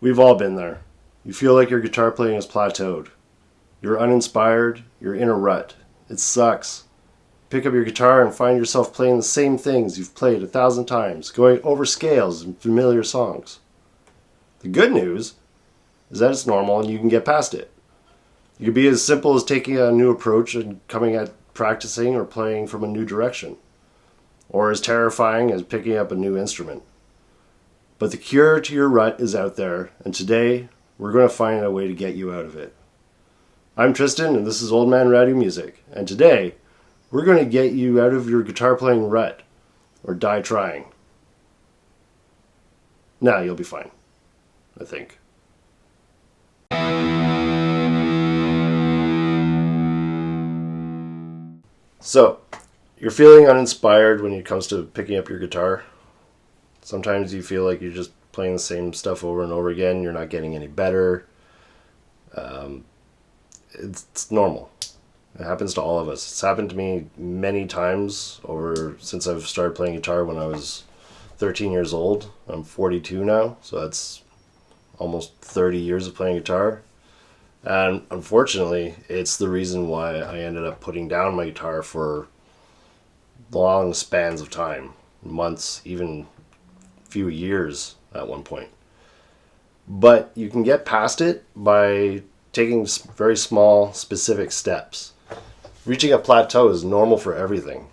We've all been there. You feel like your guitar playing is plateaued. You're uninspired, you're in a rut. It sucks. Pick up your guitar and find yourself playing the same things you've played 1,000 times, going over scales and familiar songs. The good news is that it's normal and you can get past it. It could be as simple as taking a new approach and coming at practicing or playing from a new direction, or as terrifying as picking up a new instrument. But the cure to your rut is out there, and today we're going to find a way to get you out of it. I'm Tristan, and this is Old Man Radu Music, and today we're going to get you out of your guitar playing rut, or die trying. Nah, you'll be fine, I think. So, you're feeling uninspired when it comes to picking up your guitar. Sometimes you feel like you're just playing the same stuff over and over again. You're not getting any better. It's normal. It happens to all of us. It's happened to me many times since I've started playing guitar when I was 13 years old. I'm 42 now, so that's almost 30 years of playing guitar. And unfortunately, it's the reason why I ended up putting down my guitar for long spans of time, months, even a few years at one point. But you can get past it by taking very small, specific steps. Reaching a plateau is normal for everything.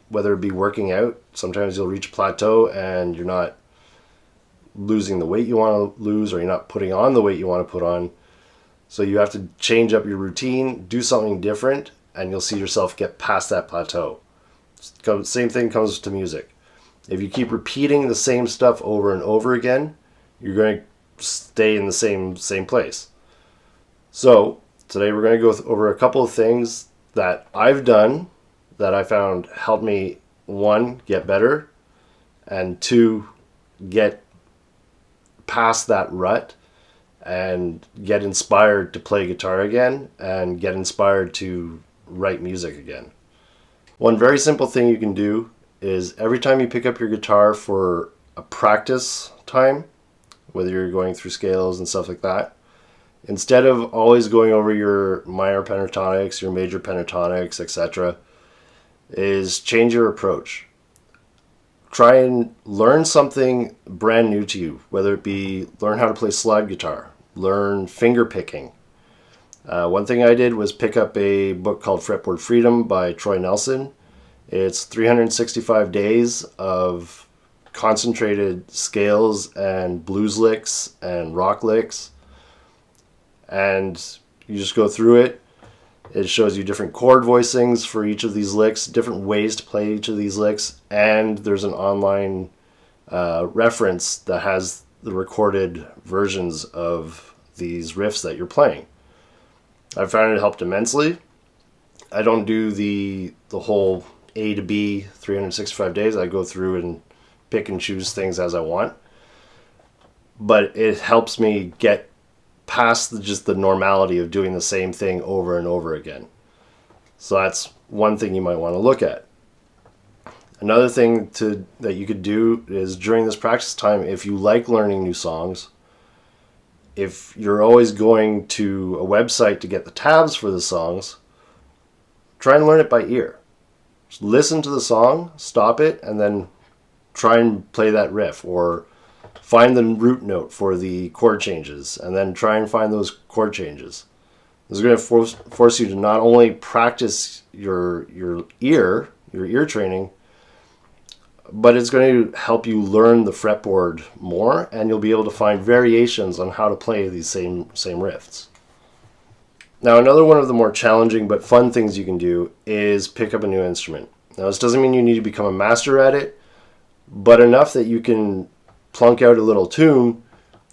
Whether it be working out, sometimes you'll reach a plateau and you're not losing the weight you want to lose, or you're not putting on the weight you want to put on. So you have to change up your routine, do something different, and you'll see yourself get past that plateau. Same thing comes to music. If you keep repeating the same stuff over and over again, you're going to stay in the same place. So today we're going to go over a couple of things that I've done that I found helped me, one, get better, and two, get past that rut and get inspired to play guitar again and get inspired to write music again. One very simple thing you can do is every time you pick up your guitar for a practice time, whether you're going through scales and stuff like that, instead of always going over your minor pentatonics, your major pentatonics, etc., is change your approach. Try and learn something brand new to you, whether it be learn how to play slide guitar, learn finger picking. One thing I did was pick up a book called Fretboard Freedom by Troy Nelson. It's 365 days of concentrated scales and blues licks and rock licks. And you just go through it. It shows you different chord voicings for each of these licks, different ways to play each of these licks, and there's an online reference that has the recorded versions of these riffs that you're playing. I found it helped immensely. I don't do the whole A to B 365 days. I go through and pick and choose things as I want. But it helps me get past just the normality of doing the same thing over and over again. So that's one thing you might want to look at. Another thing that you could do is during this practice time, if you like learning new songs, if you're always going to a website to get the tabs for the songs, try and learn it by ear. Just listen to the song, stop it, and then try and play that riff, or find the root note for the chord changes, and then try and find those chord changes. This is going to force you to not only practice your ear training, but it's going to help you learn the fretboard more, and you'll be able to find variations on how to play these same riffs. Now, another one of the more challenging but fun things you can do is pick up a new instrument. Now, this doesn't mean you need to become a master at it, but enough that you can plunk out a little tune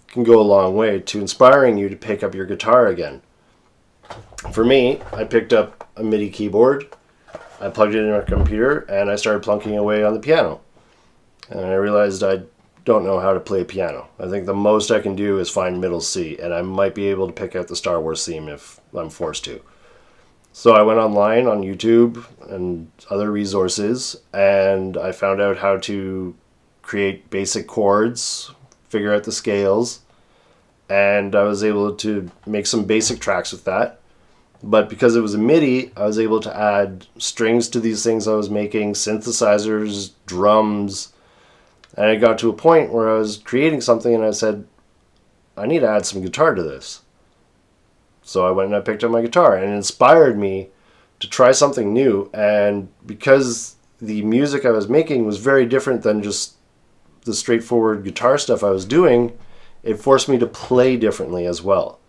can go a long way to inspiring you to pick up your guitar again. For me, I picked up a MIDI keyboard, I plugged it in my computer, and I started plunking away on the piano. And I realized I don't know how to play piano. I think the most I can do is find middle C, and I might be able to pick out the Star Wars theme if I'm forced to. So I went online on YouTube and other resources, and I found out how to create basic chords, figure out the scales, and I was able to make some basic tracks with that. But because it was a MIDI, I was able to add strings to these things I was making, synthesizers, drums, and I got to a point where I was creating something and I said, I need to add some guitar to this. So I went and I picked up my guitar, and it inspired me to try something new. And because the music I was making was very different than just the straightforward guitar stuff I was doing, it forced me to play differently as well.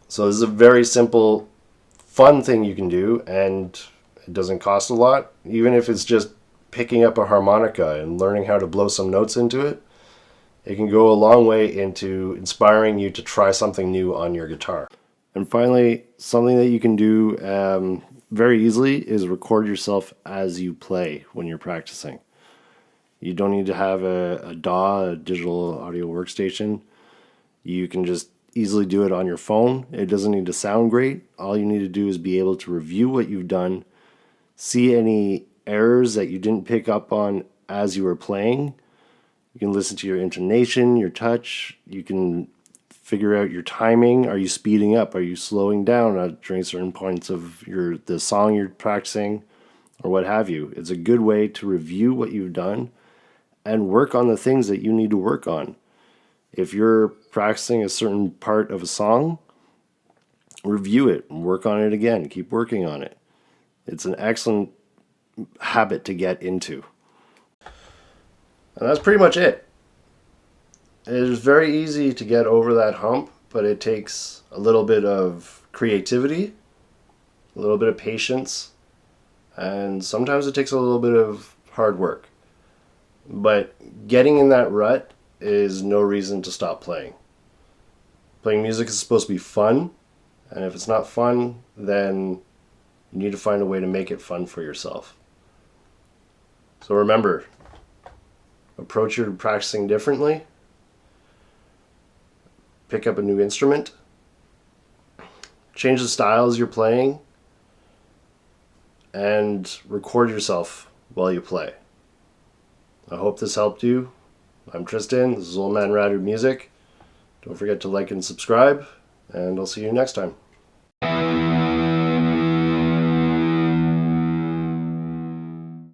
So this is a very simple, fun thing you can do, and it doesn't cost a lot. Even if it's just picking up a harmonica and learning how to blow some notes into it, it can go a long way into inspiring you to try something new on your guitar. And finally, something that you can do very easily is record yourself as you play when you're practicing. You don't need to have a DAW, a digital audio workstation. You can just easily do it on your phone. It doesn't need to sound great. All you need to do is be able to review what you've done, see any errors that you didn't pick up on as you were playing. You can listen to your intonation, your touch. You can figure out your timing. Are you speeding up? Are you slowing down during certain points of the song you're practicing, or what have you? It's a good way to review what you've done and work on the things that you need to work on. If you're practicing a certain part of a song, review it and work on it again. Keep working on it. It's an excellent habit to get into. And that's pretty much it. It is very easy to get over that hump, but it takes a little bit of creativity, a little bit of patience, and sometimes it takes a little bit of hard work. But getting in that rut is no reason to stop playing. Playing music is supposed to be fun, and if it's not fun, then you need to find a way to make it fun for yourself. So remember, approach your practicing differently. Pick up a new instrument. Change the styles you're playing, and record yourself while you play. I hope this helped you. I'm Tristan. This is Old Man Radu Music. Don't forget to like and subscribe, and I'll see you next time.